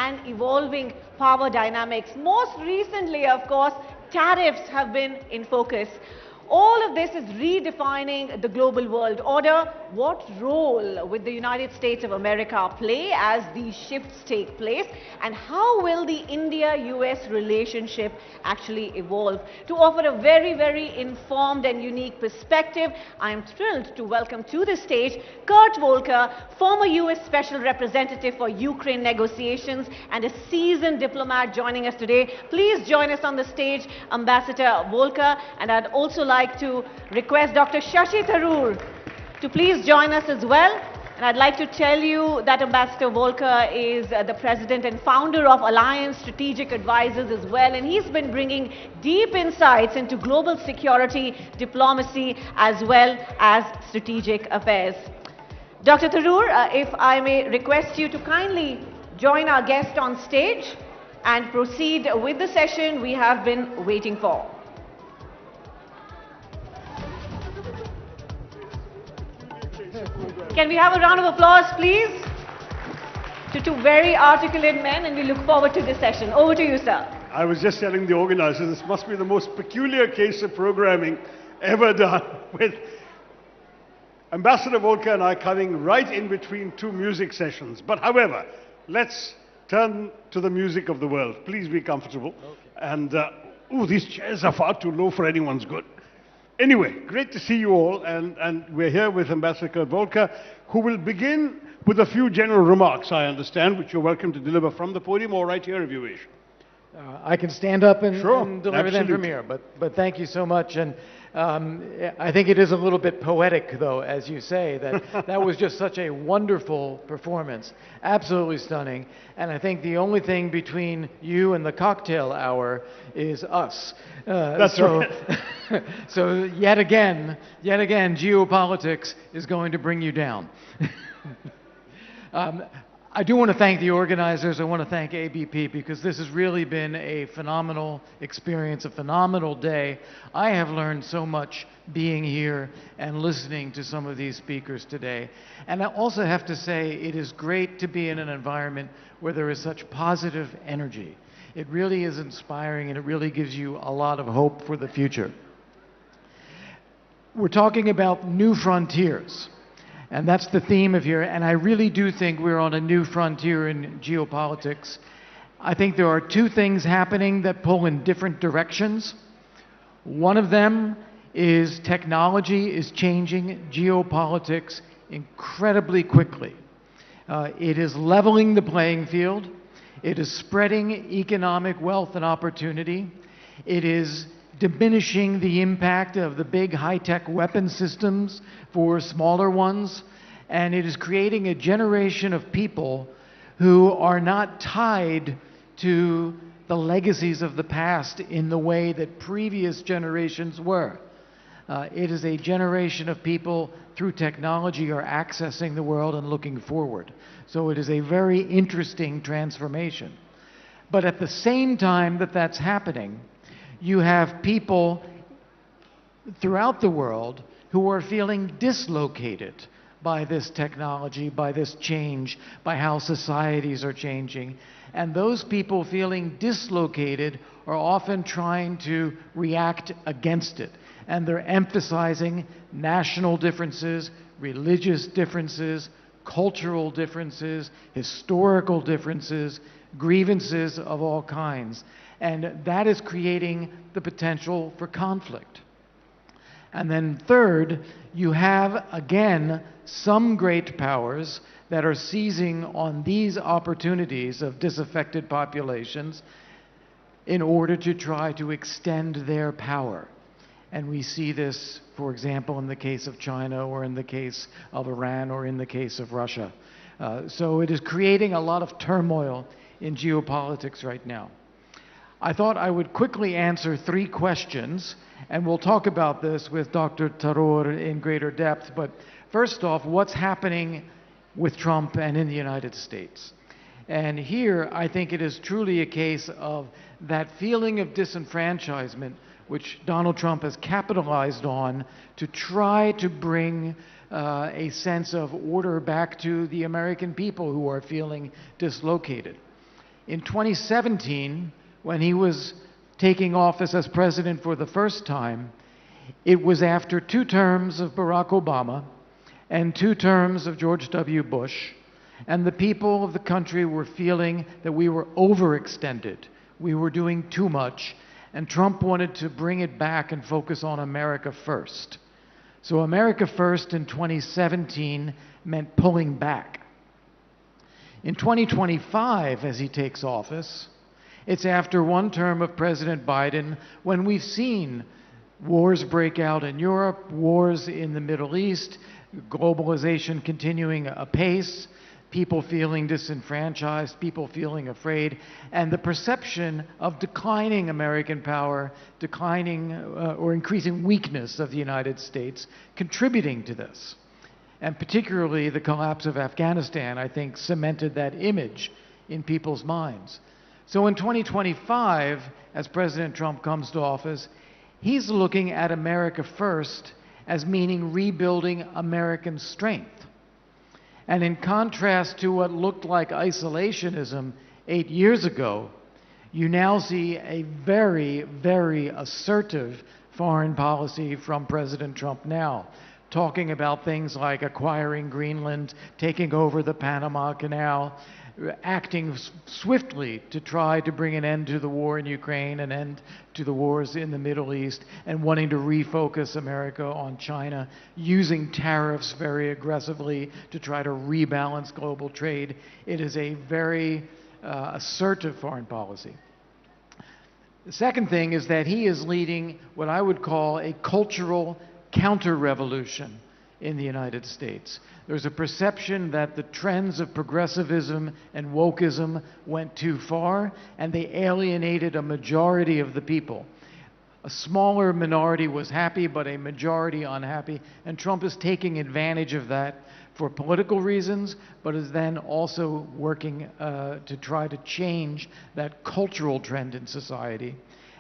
and evolving power dynamics. Most recently, of course, tariffs have been in focus. All of this is redefining the global world order. What role will the United States of America play as these shifts take place? And how will the India-US relationship actually evolve? To offer a very, very informed and unique perspective, I am thrilled to welcome to the stage Kurt Volke, former US Special Representative for Ukraine negotiations and a seasoned diplomat joining us today. Please join us on the stage, Ambassador Volke, and I'd also like to request Dr. Shashi Tharoor to please join us as well. And I'd like to tell you that Ambassador Volke is the president and founder of Alliance Strategic Advisors as well, and he's been bringing deep insights into global security, diplomacy, as well as strategic affairs. Dr. Tharoor, if I may request you to kindly join our guest on stage and proceed with the session we have been waiting for. Can we have a round of applause, please, to two very articulate men, and we look forward to this session. Over to you, sir. I was just telling the organizers, this must be the most peculiar case of programming ever done, with Ambassador Volke and I coming right in between two music sessions. But however, let's turn to the music of the world. Please be comfortable. Okay. And, these chairs are far too low for anyone's good. Anyway, great to see you all, and we're here with Ambassador Volke, who will begin with a few general remarks, I understand, which you're welcome to deliver from the podium or right here if you wish. I can stand up and, sure, and deliver absolutely. them from here, but thank you so much. And I think it is a little bit poetic, though, as you say, that that was just such a wonderful performance, absolutely stunning. And I think the only thing between you and the cocktail hour is us. That's right. So yet again, geopolitics is going to bring you down. I do want to thank the organizers. I want to thank ABP because this has really been a phenomenal experience, a phenomenal day. I have learned so much being here and listening to some of these speakers today. And I also have to say it is great to be in an environment where there is such positive energy. It really is inspiring, and it really gives you a lot of hope for the future. We're talking about new frontiers. And that's the theme of here, and I really do think we're on a new frontier in geopolitics. I think there are two things happening that pull in different directions. One of them is technology is changing geopolitics incredibly quickly. It is leveling the playing field. It is spreading economic wealth and opportunity. It is diminishing the impact of the big high-tech weapon systems for smaller ones, and it is creating a generation of people who are not tied to the legacies of the past in the way that previous generations were. It is a generation of people through technology are accessing the world and looking forward. So it is a very interesting transformation. But at the same time that that's happening, you have people throughout the world who are feeling dislocated by this technology, by this change, by how societies are changing. And those people feeling dislocated are often trying to react against it. And they're emphasizing national differences, religious differences, cultural differences, historical differences, grievances of all kinds. And that is creating the potential for conflict. And then third, you have, again, some great powers that are seizing on these opportunities of disaffected populations in order to try to extend their power. And we see this, for example, in the case of China, or in the case of Iran, or in the case of Russia. So it is creating a lot of turmoil in geopolitics right now. I thought I would quickly answer 3 questions, and we'll talk about this with Dr. Tharoor in greater depth. But first off, what's happening with Trump and in the United States? And here, I think it is truly a case of that feeling of disenfranchisement which Donald Trump has capitalized on to try to bring a sense of order back to the American people who are feeling dislocated. In 2017, when he was taking office as president for the first time, it was after 2 terms of Barack Obama and 2 terms of George W. Bush, and the people of the country were feeling that we were overextended. We were doing too much, and Trump wanted to bring it back and focus on America first. So America first in 2017 meant pulling back. In 2025, as he takes office, it's after 1 term of President Biden when we've seen wars break out in Europe, wars in the Middle East, globalization continuing apace, people feeling disenfranchised, people feeling afraid, and the perception of declining American power, declining or increasing weakness of the United States contributing to this. And particularly the collapse of Afghanistan, I think, cemented that image in people's minds. So in 2025, as President Trump comes to office, he's looking at America first as meaning rebuilding American strength. And in contrast to what looked like isolationism 8 years ago, you now see a very, very assertive foreign policy from President Trump now, talking about things like acquiring Greenland, taking over the Panama Canal, acting swiftly to try to bring an end to the war in Ukraine, an end to the wars in the Middle East, and wanting to refocus America on China, using tariffs very aggressively to try to rebalance global trade. It is a very assertive foreign policy. The second thing is that he is leading what I would call a cultural counter-revolution in the United States. There's a perception that the trends of progressivism and wokeism went too far, and they alienated a majority of the people. A smaller minority was happy, but a majority unhappy, and Trump is taking advantage of that for political reasons, but is then also working to try to change that cultural trend in society.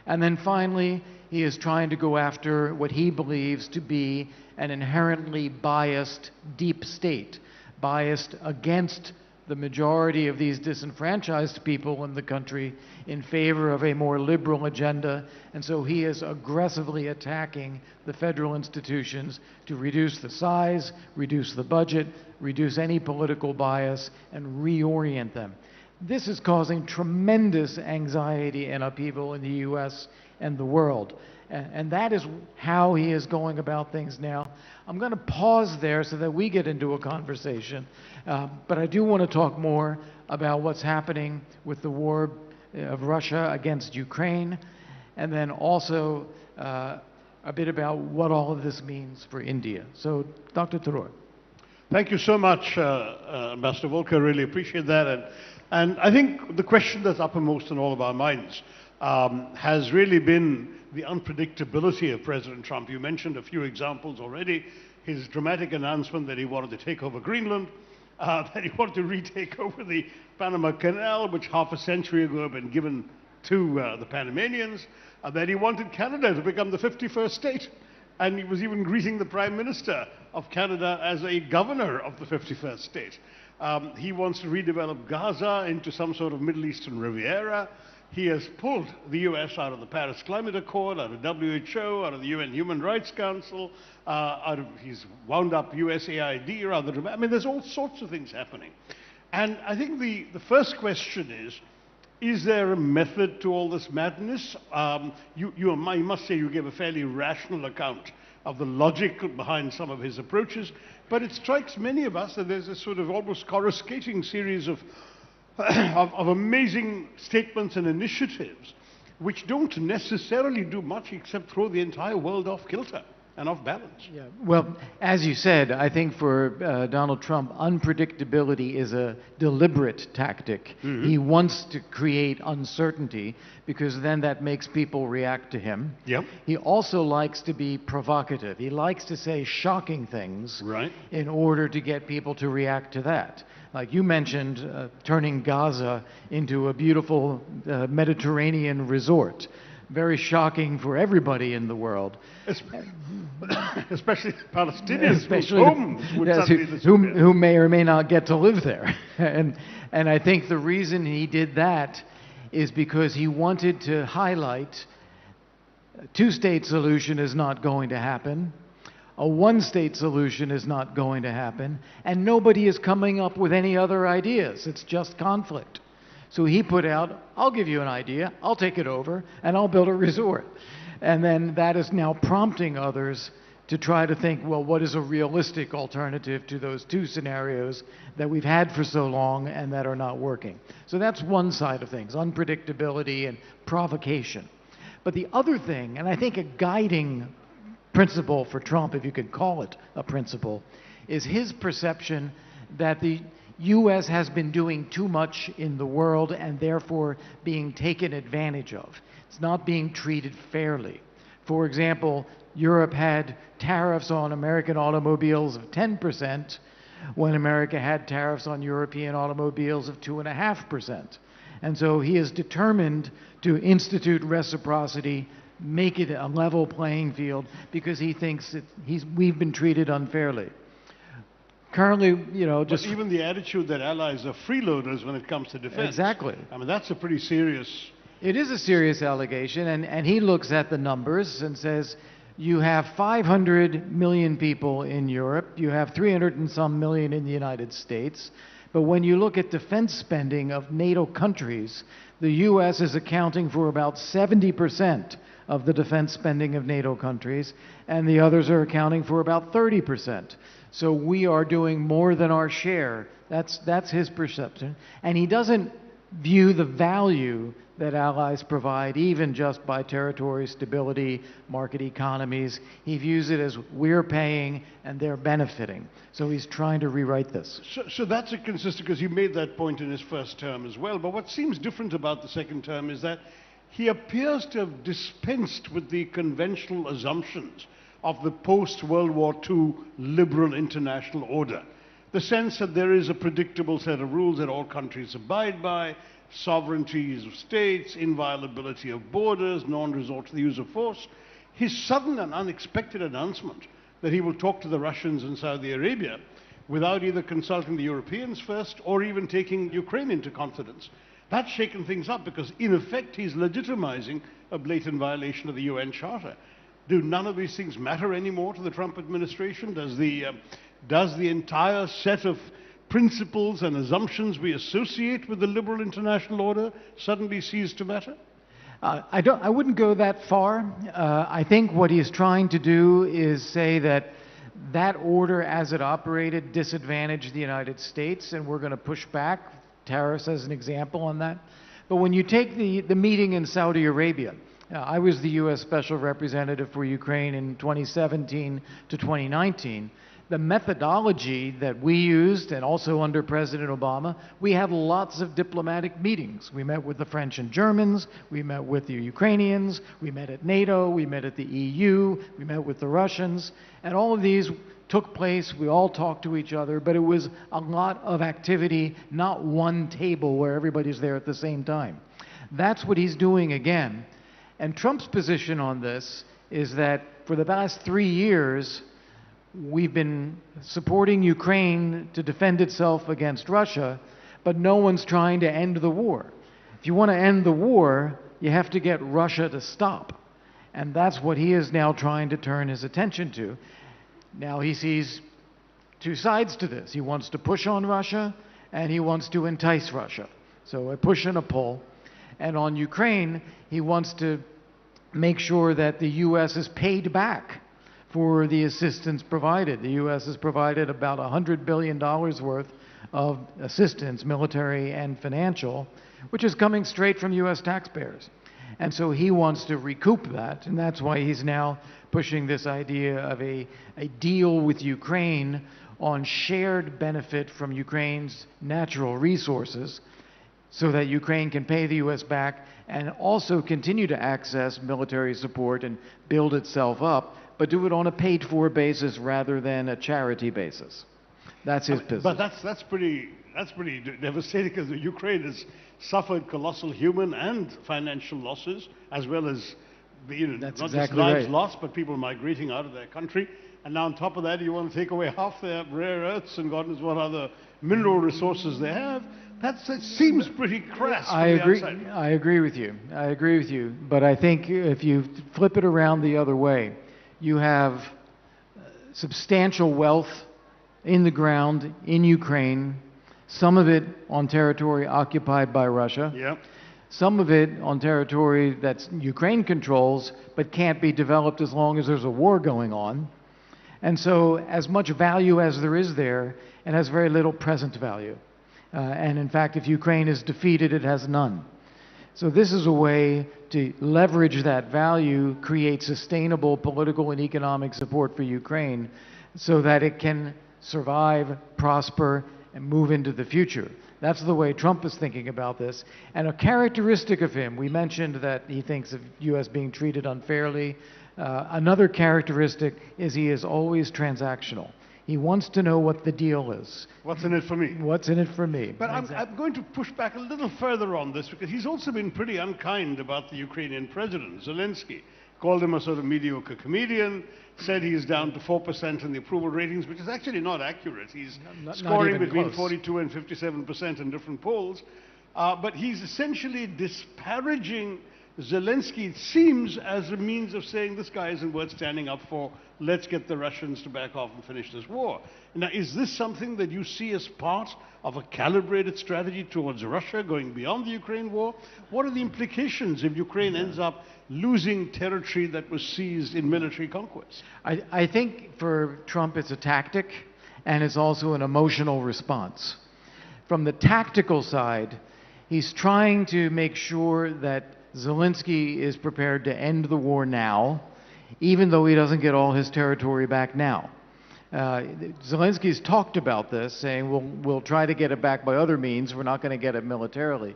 And then finally, he is trying to go after what he believes to be an inherently biased deep state, biased against the majority of these disenfranchised people in the country in favor of a more liberal agenda. And so he is aggressively attacking the federal institutions to reduce the size, reduce the budget, reduce any political bias, and reorient them. This is causing tremendous anxiety and upheaval in the U.S. and the world. And that is how he is going about things now. I'm going to pause there so that we get into a conversation. But I do want to talk more about what's happening with the war of Russia against Ukraine, and then also a bit about what all of this means for India. So, Dr. Tharoor. Thank you so much, Ambassador Volke. I really appreciate that. And I think the question that's uppermost in all of our minds has really been the unpredictability of President Trump. You mentioned a few examples already. His dramatic announcement that he wanted to take over Greenland, that he wanted to retake over the Panama Canal, which half a century ago had been given to the Panamanians, that he wanted Canada to become the 51st state. And he was even greeting the Prime Minister of Canada as a governor of the 51st state. He wants to redevelop Gaza into some sort of Middle Eastern Riviera. He has pulled the U.S. out of the Paris Climate Accord, out of WHO, out of the UN Human Rights Council, he's wound up USAID rather than, I mean, there's all sorts of things happening. And I think the first question is there a method to all this madness? You must say you gave a fairly rational account of the logic behind some of his approaches, but it strikes many of us that there's a sort of almost coruscating series of amazing statements and initiatives which don't necessarily do much except throw the entire world off kilter and off balance. Yeah. Well, as you said, I think for Donald Trump, unpredictability is a deliberate tactic. Mm-hmm. He wants to create uncertainty because then that makes people react to him. Yep. He also likes to be provocative. He likes to say shocking things in order to get people to react to that. Like you mentioned, turning Gaza into a beautiful Mediterranean resort. Very shocking for everybody in the world. Especially Palestinians Especially whose homes would yes, suddenly disappear. who may or may not get to live there. And I think the reason he did that is because he wanted to highlight a two-state solution is not going to happen, a one-state solution is not going to happen, and nobody is coming up with any other ideas. It's just conflict. So he put out, I'll give you an idea, I'll take it over, and I'll build a resort. And then that is now prompting others to try to think, well, what is a realistic alternative to those two scenarios that we've had for so long and that are not working? So that's one side of things, unpredictability and provocation. But the other thing, and I think a guiding principle for Trump, if you could call it a principle, is his perception that the U.S. has been doing too much in the world and therefore being taken advantage of. It's not being treated fairly. For example, Europe had tariffs on American automobiles of 10% when America had tariffs on European automobiles of 2.5%. And so he is determined to institute reciprocity, make it a level playing field, because he thinks that we've been treated unfairly. Currently, you know, just... But even the attitude that allies are freeloaders when it comes to defense. Exactly. I mean, that's a pretty serious... It is a serious allegation, and he looks at the numbers and says, you have 500 million people in Europe, you have 300 and some million in the United States, but when you look at defense spending of NATO countries, the U.S. is accounting for about 70% of the defense spending of NATO countries, and the others are accounting for about 30%. So we are doing more than our share. That's his perception. And he doesn't view the value that allies provide, even just by territory stability, market economies. He views it as we're paying and they're benefiting. So he's trying to rewrite this. So that's a consistent, because he made that point in his first term as well. But what seems different about the second term is that he appears to have dispensed with the conventional assumptions of the post-World War II liberal international order. The sense that there is a predictable set of rules that all countries abide by, sovereignties of states, inviolability of borders, non-resort to the use of force. His sudden and unexpected announcement that he will talk to the Russians and Saudi Arabia without either consulting the Europeans first or even taking Ukraine into confidence, that's shaken things up, because in effect he's legitimizing a blatant violation of the UN Charter. Do none of these things matter anymore to the Trump administration? Does the entire set of principles and assumptions we associate with the liberal international order suddenly cease to matter? I wouldn't go that far. I think what he's trying to do is say that that order as it operated disadvantaged the United States, and we're going to push back, tariffs as an example on that. But when you take the meeting in Saudi Arabia, I was the U.S. Special Representative for Ukraine in 2017 to 2019. The methodology that we used, and also under President Obama, we had lots of diplomatic meetings. We met with the French and Germans, we met with the Ukrainians, we met at NATO, we met at the EU, we met with the Russians, and all of these took place. We all talked to each other, but it was a lot of activity, not one table where everybody's there at the same time. That's what he's doing again. And Trump's position on this is that for the past 3 years, we've been supporting Ukraine to defend itself against Russia, but no one's trying to end the war. If you want to end the war, you have to get Russia to stop. And that's what he is now trying to turn his attention to. Now he sees two sides to this. He wants to push on Russia, and he wants to entice Russia. So a push and a pull. And on Ukraine, he wants to make sure that the U.S. is paid back for the assistance provided. The U.S. has provided about $100 billion worth of assistance, military and financial, which is coming straight from U.S. taxpayers. And so he wants to recoup that, and that's why he's now pushing this idea of a deal with Ukraine on shared benefit from Ukraine's natural resources, so that Ukraine can pay the U.S. back and also continue to access military support and build itself up, but do it on a paid-for basis rather than a charity basis. That's his position. But that's pretty devastating, because Ukraine has suffered colossal human and financial losses, as well as That's not exactly just lives right. lost, but people migrating out of their country. And now on top of that, you want to take away half their rare earths and God knows what other mineral resources they have. That seems pretty crass from the outside. I agree with you. I agree with you. But I think if you flip it around the other way, you have substantial wealth in the ground in Ukraine, some of it on territory occupied by Russia. Yeah. Some of it on territory that Ukraine controls, but can't be developed as long as there's a war going on. And so as much value as there is there, it has very little present value. And in fact, if Ukraine is defeated, it has none. So this is a way to leverage that value, create sustainable political and economic support for Ukraine so that it can survive, prosper, and move into the future. That's the way Trump is thinking about this. And a characteristic of him, we mentioned that he thinks of U.S. being treated unfairly. Another characteristic is he is always transactional. He wants to know what the deal is. What's in it for me? What's in it for me? But I'm going to push back a little further on this because he's also been pretty unkind about the Ukrainian president, Zelensky. Called him a sort of mediocre comedian, said he's down to 4% in the approval ratings, which is actually not accurate. He's scoring between 42 and 57% in different polls. But he's essentially disparaging Zelensky, it seems, as a means of saying this guy isn't worth standing up for. Let's get the Russians to back off and finish this war. Now, is this something that you see as part of a calibrated strategy towards Russia going beyond the Ukraine war? What are the implications if Ukraine ends up losing territory that was seized in military conquest? I think for Trump it's a tactic and it's also an emotional response. From the tactical side, he's trying to make sure that Zelensky is prepared to end the war now, even though he doesn't get all his territory back now. Zelensky's talked about this, saying we'll try to get it back by other means, we're not going to get it militarily.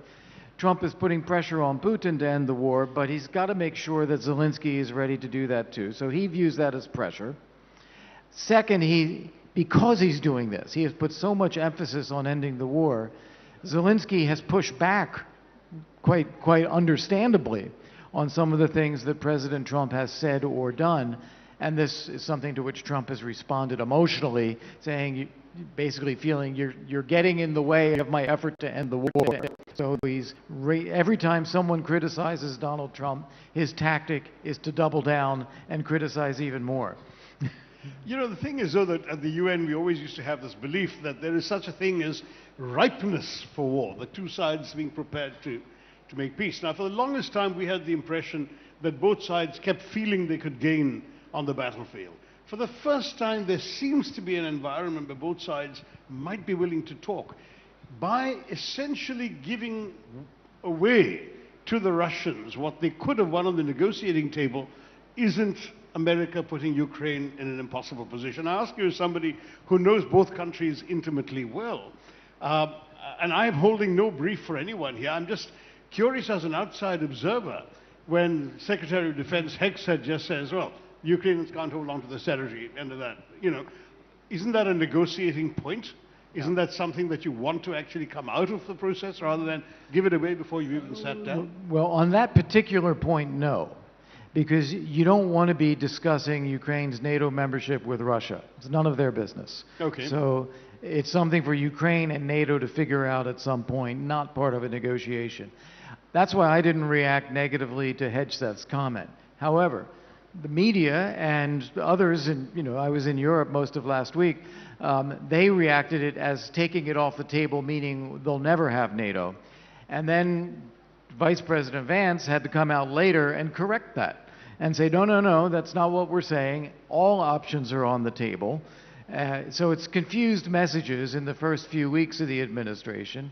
Trump is putting pressure on Putin to end the war, but he's got to make sure that Zelensky is ready to do that too. So he views that as pressure. Second, because he's doing this, he has put so much emphasis on ending the war, Zelensky has pushed back quite understandably on some of the things that President Trump has said or done. And this is something to which Trump has responded emotionally, saying, basically feeling you're getting in the way of my effort to end the war. So every time someone criticizes Donald Trump, his tactic is to double down and criticize even more. You know, the thing is, though, that at the UN we always used to have this belief that there is such a thing as ripeness for war, the two sides being prepared to make peace. Now, for the longest time, we had the impression that both sides kept feeling they could gain on the battlefield. For the first time, there seems to be an environment where both sides might be willing to talk. By essentially giving away to the Russians what they could have won on the negotiating table, isn't America putting Ukraine in an impossible position? I ask you as somebody who knows both countries intimately well, and I'm holding no brief for anyone here. I'm just curious as an outside observer when Secretary of Defense Hegseth just says, well, Ukrainians can't hold on to the territory, end of that. You know, isn't that a negotiating point? Isn't that something that you want to actually come out of the process rather than give it away before you even sat down? Well, on that particular point, no. Because you don't want to be discussing Ukraine's NATO membership with Russia. It's none of their business. Okay. So it's something for Ukraine and NATO to figure out at some point, not part of a negotiation. That's why I didn't react negatively to Hegseth's comment. However, the media and others, and I was in Europe most of last week, they reacted it as taking it off the table, meaning they'll never have NATO. And then Vice President Vance had to come out later and correct that and say, no, that's not what we're saying. All options are on the table. So it's confused messages in the first few weeks of the administration.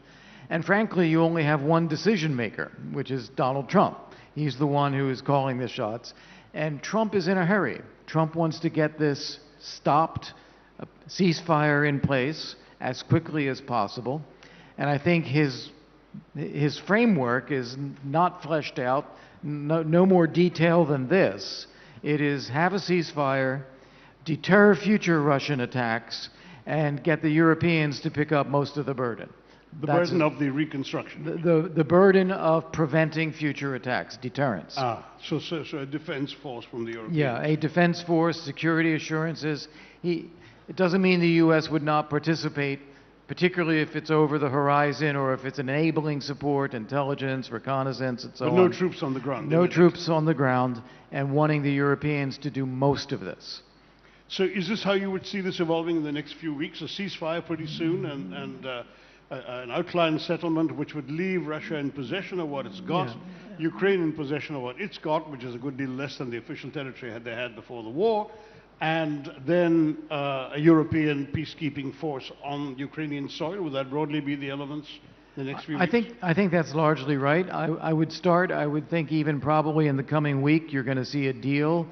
And frankly, you only have one decision maker, which is Donald Trump. He's the one who is calling the shots. And Trump is in a hurry. Trump wants to get this stopped, a ceasefire in place as quickly as possible. And I think his framework is not fleshed out, no more detail than this. It is have a ceasefire, deter future Russian attacks, and get the Europeans to pick up most of the burden. The That's burden of the reconstruction. the burden of preventing future attacks, deterrence. So a defense force from the Europeans. Yeah, a defense force, security assurances. It doesn't mean the U.S. would not participate, particularly if it's over the horizon or if it's enabling support, intelligence, reconnaissance, and so on. But no troops on the ground. No troops on the ground, and wanting the Europeans to do most of this. So is this how you would see this evolving in the next few weeks? A ceasefire pretty soon and an outline settlement which would leave Russia in possession of what it's got, Ukraine in possession of what it's got, which is a good deal less than the official territory they had before the war, and then a European peacekeeping force on Ukrainian soil. Would that broadly be the elements in the next few weeks? I think that's largely right. I would think even probably in the coming week you're going to see a deal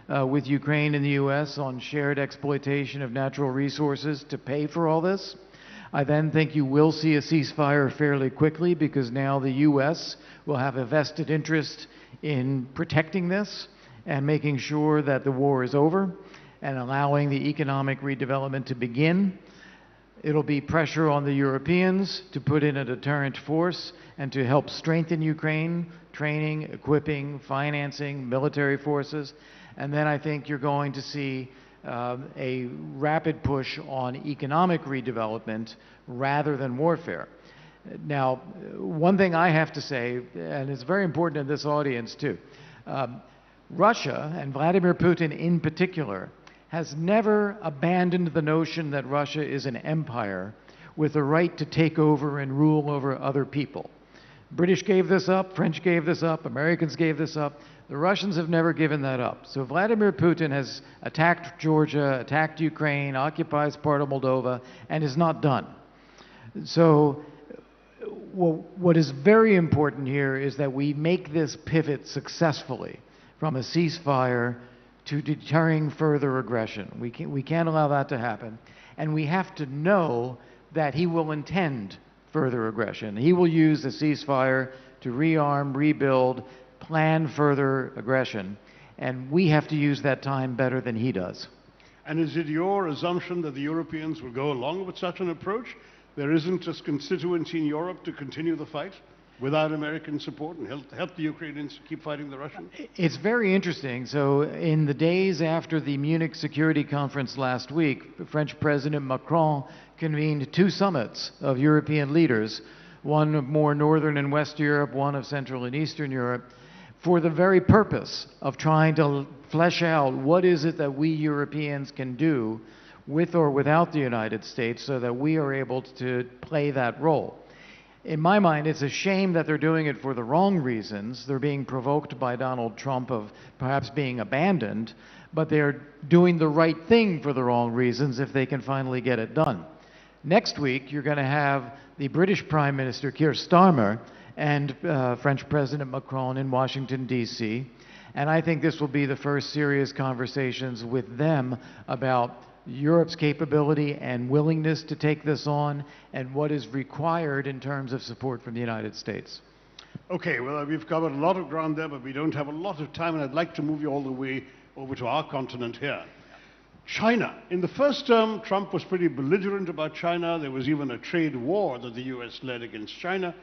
with Ukraine and the U.S. on shared exploitation of natural resources to pay for all this. I then think you will see a ceasefire fairly quickly because now the U.S. will have a vested interest in protecting this and making sure that the war is over and allowing the economic redevelopment to begin. It'll be pressure on the Europeans to put in a deterrent force and to help strengthen Ukraine, training, equipping, financing, military forces. And then I think you're going to see a rapid push on economic redevelopment rather than warfare. Now, one thing I have to say, and it's very important in this audience too, Russia, and Vladimir Putin in particular, has never abandoned the notion that Russia is an empire with the right to take over and rule over other people. British gave this up, French gave this up, Americans gave this up. The Russians have never given that up. So Vladimir Putin has attacked Georgia, attacked Ukraine, occupies part of Moldova, and is not done. So what is very important here is that we make this pivot successfully from a ceasefire to deterring further aggression. We can't allow that to happen. And we have to know that he will intend further aggression. He will use the ceasefire to rearm, rebuild, plan further aggression, and we have to use that time better than he does. And is it your assumption that the Europeans will go along with such an approach? There isn't a constituency in Europe to continue the fight without American support and help the Ukrainians keep fighting the Russians? It's very interesting. So in the days after the Munich Security Conference last week, French President Macron convened 2 summits of European leaders, one of more Northern and West Europe, one of Central and Eastern Europe, for the very purpose of trying to flesh out what is it that we Europeans can do with or without the United States so that we are able to play that role. In my mind, it's a shame that they're doing it for the wrong reasons. They're being provoked by Donald Trump of perhaps being abandoned, but they're doing the right thing for the wrong reasons if they can finally get it done. Next week, you're going to have the British Prime Minister, Keir Starmer, and French President Macron in Washington, D.C. And I think this will be the first serious conversations with them about Europe's capability and willingness to take this on and what is required in terms of support from the United States. Okay, well, we've covered a lot of ground there, but we don't have a lot of time, and I'd like to move you all the way over to our continent here. China. In the first term, Trump was pretty belligerent about China. There was even a trade war that the U.S. led against China.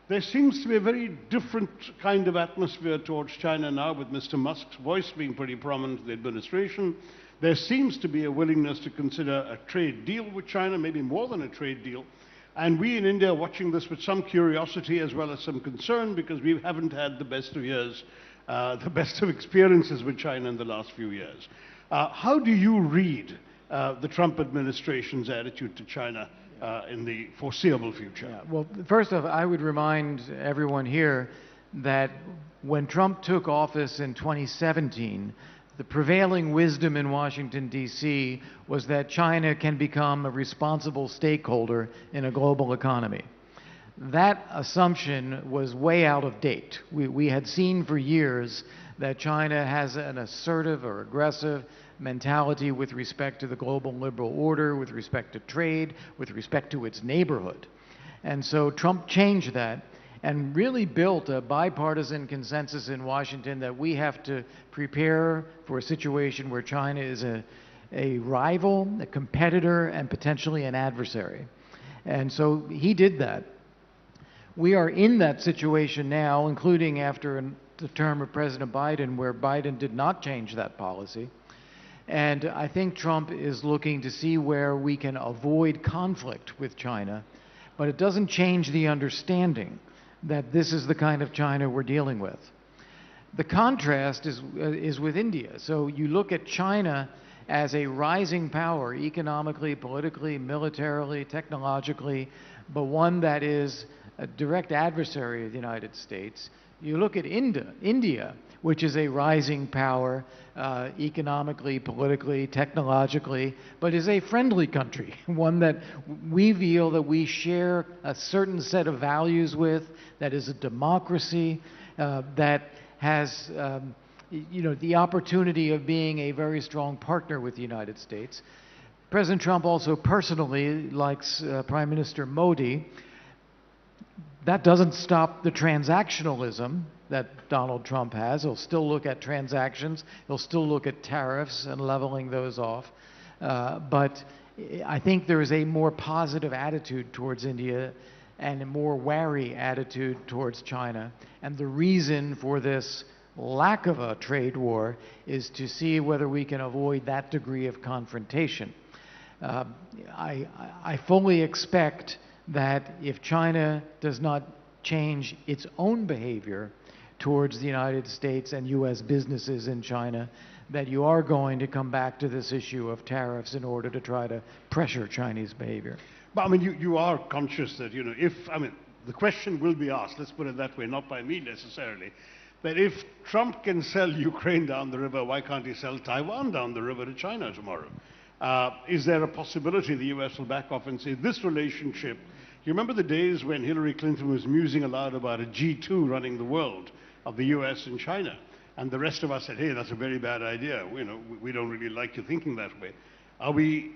There seems to be a very different kind of atmosphere towards China now, with Mr. Musk's voice being pretty prominent in the administration. There seems to be a willingness to consider a trade deal with China, maybe more than a trade deal. And we in India are watching this with some curiosity as well as some concern, because we haven't had the best of years, the best of experiences with China in the last few years. How do you read the Trump administration's attitude to China in the foreseeable future? Yeah, well, first off, I would remind everyone here that when Trump took office in 2017, the prevailing wisdom in Washington, D.C. was that China can become a responsible stakeholder in a global economy. That assumption was way out of date. We had seen for years that China has an assertive or aggressive mentality with respect to the global liberal order, with respect to trade, with respect to its neighborhood. And so Trump changed that and really built a bipartisan consensus in Washington that we have to prepare for a situation where China is a rival, a competitor, and potentially an adversary. And so he did that. We are in that situation now, including after the term of President Biden, where Biden did not change that policy. And I think Trump is looking to see where we can avoid conflict with China, but it doesn't change the understanding that this is the kind of China we're dealing with. The contrast is with India. So you look at China as a rising power, economically, politically, militarily, technologically, but one that is a direct adversary of the United States. You look at India, which is a rising power, economically, politically, technologically, but is a friendly country, one that we feel that we share a certain set of values with, that is a democracy, that has the opportunity of being a very strong partner with the United States. President Trump also personally likes Prime Minister Modi. That doesn't stop the transactionalism that Donald Trump has. He'll still look at transactions. He'll still look at tariffs and leveling those off. But I think there is a more positive attitude towards India and a more wary attitude towards China. And the reason for this lack of a trade war is to see whether we can avoid that degree of confrontation. I fully expect that if China does not change its own behavior towards the United States and U.S. businesses in China, that you are going to come back to this issue of tariffs in order to try to pressure Chinese behavior. But I mean, you are conscious that, the question will be asked, let's put it that way, not by me necessarily, that if Trump can sell Ukraine down the river, why can't he sell Taiwan down the river to China tomorrow? Is there a possibility the U.S. will back off and say this relationship? You remember the days when Hillary Clinton was musing aloud about a G2 running the world of the U.S. and China, and the rest of us said, hey, that's a very bad idea. We don't really like you thinking that way.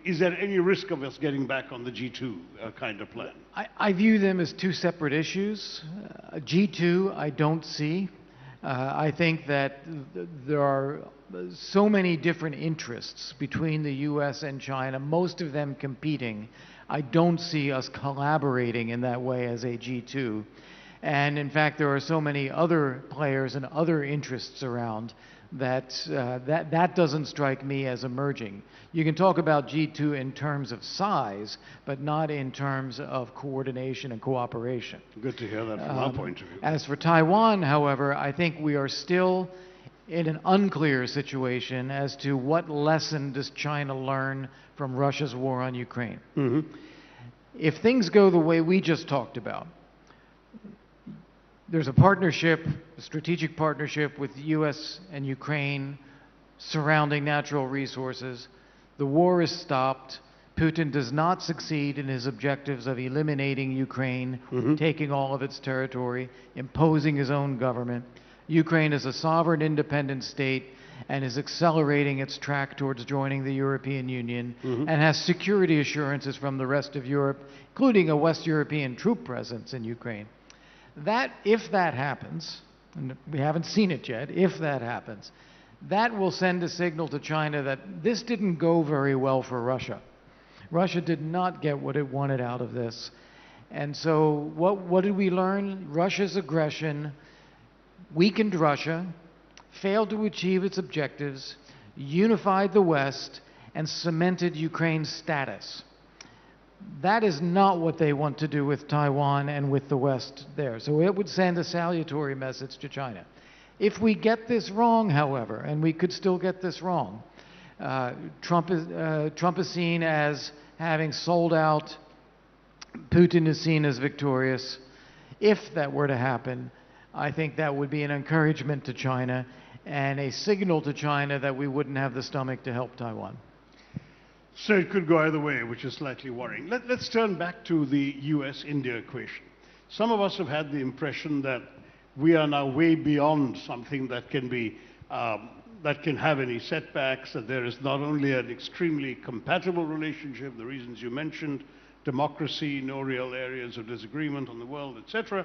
Is there any risk of us getting back on the G2 kind of plan? I view them as two separate issues. G2, I don't see. I think that there are so many different interests between the U.S. and China, most of them competing. I don't see us collaborating in that way as a G2. And in fact, there are so many other players and other interests around that doesn't strike me as emerging. You can talk about G2 in terms of size, but not in terms of coordination and cooperation. Good to hear that from our point of view. As for Taiwan, however, I think we are still in an unclear situation as to what lesson does China learn from Russia's war on Ukraine. Mm-hmm. If things go the way we just talked about, there's a partnership, a strategic partnership with the U.S. and Ukraine surrounding natural resources. The war is stopped. Putin does not succeed in his objectives of eliminating Ukraine, taking all of its territory, imposing his own government. Ukraine is a sovereign, independent state and is accelerating its track towards joining the European Union and has security assurances from the rest of Europe, including a West European troop presence in Ukraine. If that happens, and we haven't seen it yet, if that happens, that will send a signal to China that this didn't go very well for Russia. Russia did not get what it wanted out of this. And so what did we learn? Russia's aggression weakened Russia, failed to achieve its objectives, unified the West, and cemented Ukraine's status. That is not what they want to do with Taiwan and with the West there. So it would send a salutary message to China. If we get this wrong, however, and we could still get this wrong, Trump is seen as having sold out. Putin is seen as victorious. If that were to happen, I think that would be an encouragement to China and a signal to China that we wouldn't have the stomach to help Taiwan. So it could go either way, which is slightly worrying. Let's turn back to the US-India equation. Some of us have had the impression that we are now way beyond something that can be, that can have any setbacks, that there is not only an extremely compatible relationship, the reasons you mentioned, democracy, no real areas of disagreement on the world, etc.,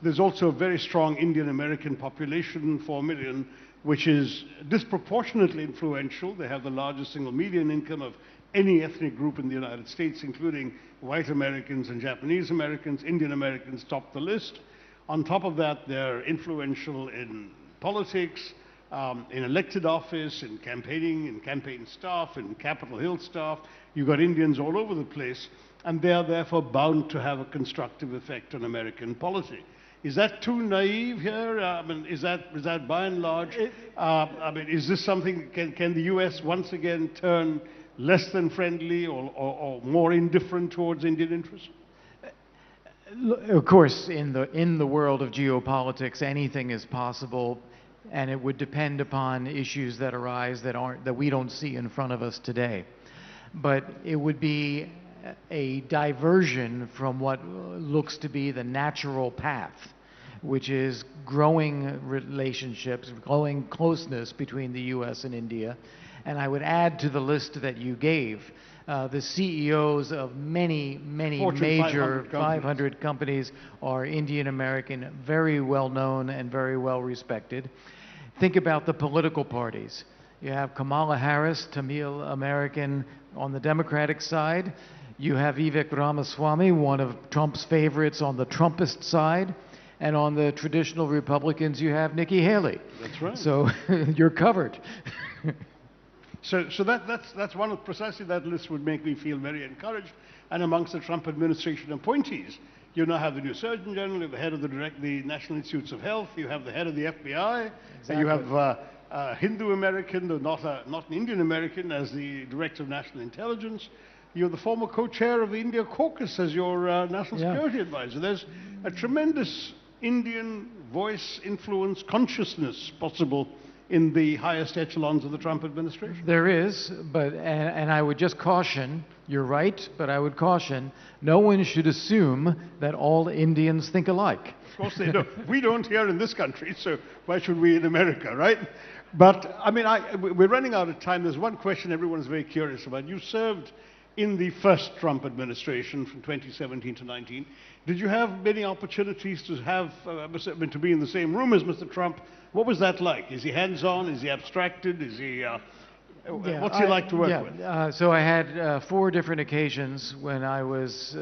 there's also a very strong Indian American population, 4 million, which is disproportionately influential. They have the largest single median income of any ethnic group in the United States, including white Americans and Japanese Americans. Indian Americans top the list. On top of that, they're influential in politics, in elected office, in campaigning, in campaign staff, in Capitol Hill staff. You've got Indians all over the place, and they are therefore bound to have a constructive effect on American policy. Is that too naive here? I mean, is that by and large? I mean, is this something? Can the U.S. once again turn less than friendly or more indifferent towards Indian interests? Of course, in the world of geopolitics, anything is possible, and it would depend upon issues that arise that we don't see in front of us today. But it would be a diversion from what looks to be the natural path, which is growing relationships, growing closeness between the U.S. and India. And I would add to the list that you gave, the CEOs of many Fortune major 500 companies are Indian American, very well known and very well respected. Think about the political parties. You have Kamala Harris, Tamil American on the Democratic side. You have Vivek Ramaswamy, one of Trump's favorites on the Trumpist side. And on the traditional Republicans, you have Nikki Haley. That's right. So you're covered. So that's one of precisely that list would make me feel very encouraged. And amongst the Trump administration appointees, you now have the new Surgeon General, you have the head of the National Institutes of Health, you have the head of the FBI, Exactly. you have a Hindu American, though not an Indian American, as the Director of National Intelligence. You're the former co-chair of the India Caucus as your national security advisor. There's a tremendous Indian voice, influence, consciousness possible in the highest echelons of the Trump administration. There is, but, and I would just caution, you're right, but I would caution, no one should assume that all Indians think alike. Of course they don't. We don't here in this country, so why should we in America, right? But, I mean, we're running out of time. There's one question everyone's very curious about. You served in the first Trump administration from 2017 to 19. Did you have many opportunities to have, to be in the same room as Mr. Trump? What was that like? Is he hands-on? Is he abstracted? Is he, what's he like to work with? So I had 4 different occasions when I was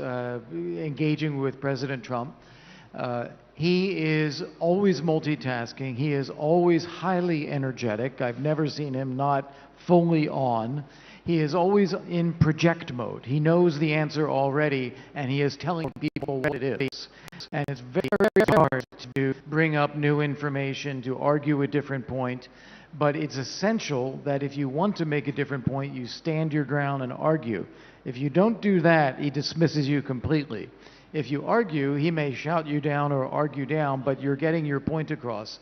engaging with President Trump. He is always multitasking. He is always highly energetic. I've never seen him not fully on. He is always in project mode. He knows the answer already, and he is telling people what it is. And it's very, very hard to bring up new information, to argue a different point. But it's essential that if you want to make a different point, you stand your ground and argue. If you don't do that, he dismisses you completely. If you argue, he may shout you down or argue down, but you're getting your point across.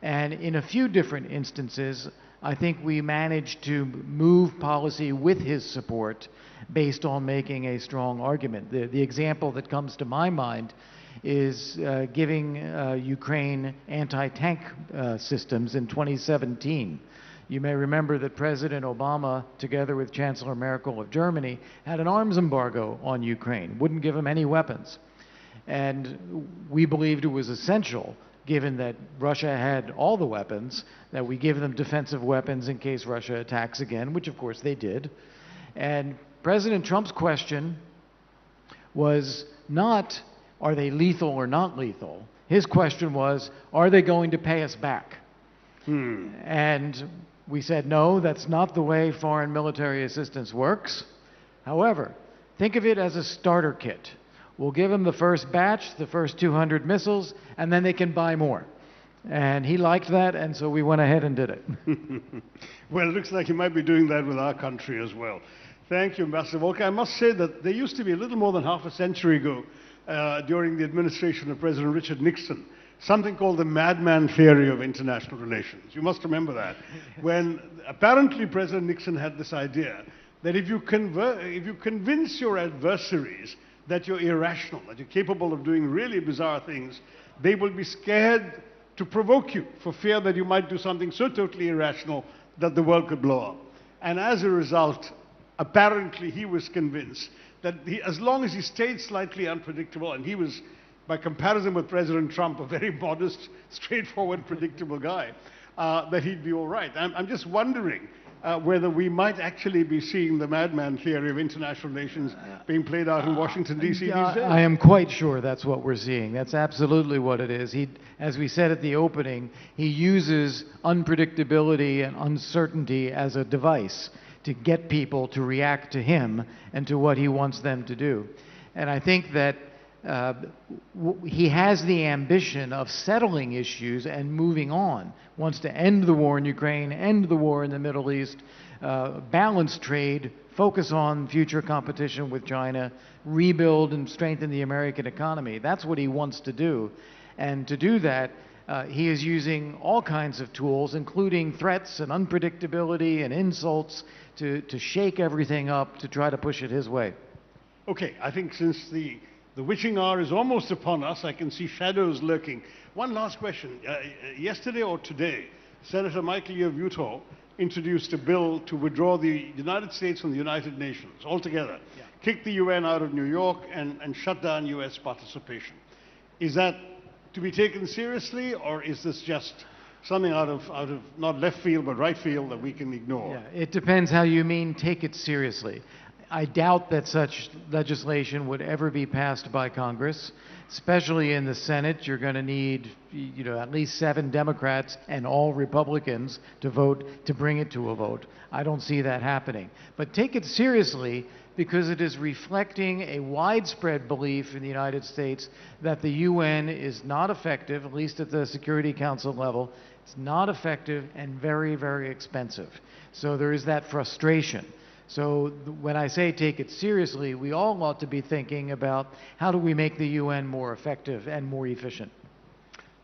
And in a few different instances, I think we managed to move policy with his support based on making a strong argument. The example that comes to my mind is giving Ukraine anti-tank systems in 2017. You may remember that President Obama, together with Chancellor Merkel of Germany, had an arms embargo on Ukraine, wouldn't give them any weapons. And we believed it was essential, given that Russia had all the weapons, that we give them defensive weapons in case Russia attacks again, which of course they did. And President Trump's question was not, are they lethal or not lethal? His question was, are they going to pay us back? And we said, no, that's not the way foreign military assistance works. However, think of it as a starter kit. We'll give them the first batch, the first 200 missiles, and then they can buy more. And he liked that, and so we went ahead and did it. Well, it looks like he might be doing that with our country as well. Thank you, Ambassador Volke. I must say that there used to be a little more than half a century ago, during the administration of President Richard Nixon, something called the madman theory of international relations. You must remember that. When apparently President Nixon had this idea that if you convince your adversaries that you're irrational, that you're capable of doing really bizarre things, they will be scared to provoke you for fear that you might do something so totally irrational that the world could blow up. And as a result, apparently he was convinced that as long as he stayed slightly unpredictable, and he was by comparison with President Trump, a very modest, straightforward, predictable guy, that he'd be all right. I'm just wondering whether we might actually be seeing the madman theory of international relations being played out in Washington, D.C. these days. I am quite sure that's what we're seeing. That's absolutely what it is. As we said at the opening, he uses unpredictability and uncertainty as a device to get people to react to him and to what he wants them to do. And I think that he has the ambition of settling issues and moving on. Wants to end the war in Ukraine, end the war in the Middle East, balance trade, focus on future competition with China, rebuild and strengthen the American economy. That's what he wants to do. And to do that, he is using all kinds of tools, including threats and unpredictability and insults, to shake everything up to try to push it his way. Okay, I think since the witching hour is almost upon us, I can see shadows lurking. One last question. Yesterday or today, Senator Michael Ye of Utah introduced a bill to withdraw the United States from the United Nations altogether, kick the UN out of New York, and shut down US participation. Is that to be taken seriously, or is this just something out of not left field but right field that we can ignore? Yeah, it depends how you mean take it seriously. I doubt that such legislation would ever be passed by Congress, especially in the Senate. You're going to need, at least 7 Democrats and all Republicans to vote to bring it to a vote. I don't see that happening. But take it seriously because it is reflecting a widespread belief in the United States that the UN is not effective, at least at the Security Council level. It's not effective and very, very expensive. So there is that frustration. So when I say take it seriously, we all ought to be thinking about how do we make the UN more effective and more efficient.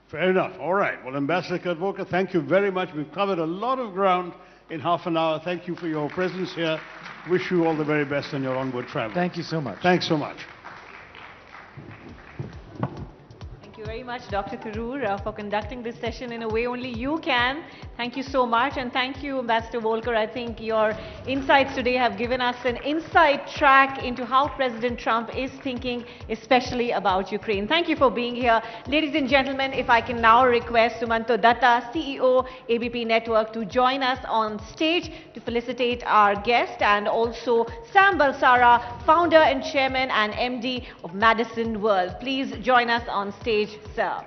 Fair enough. All right. Well, Ambassador Kurt Volke, thank you very much. We've covered a lot of ground in half an hour. Thank you for your presence here. Wish you all the very best on your onward travel. Thank you so much. Thanks so much. Thank you very much, Dr. Tharoor, for conducting this session in a way only you can. Thank you so much, and thank you, Ambassador Volker. I think your insights today have given us an inside track into how President Trump is thinking, especially about Ukraine. Thank you for being here. Ladies and gentlemen, if I can now request Sumanto Datta, CEO, ABP Network, to join us on stage to felicitate our guest, and also Sam Balsara, founder and chairman and MD of Madison World. Please join us on stage, sir.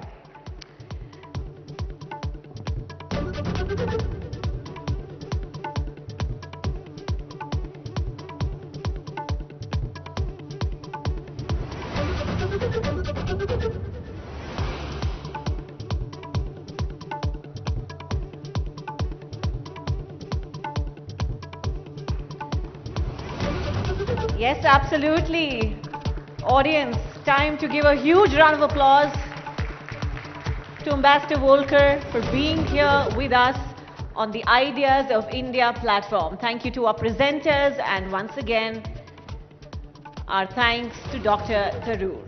Yes, absolutely. Audience, time to give a huge round of applause to Ambassador Volker for being here with us on the Ideas of India platform. Thank you to our presenters, and once again, our thanks to Dr. Tharoor.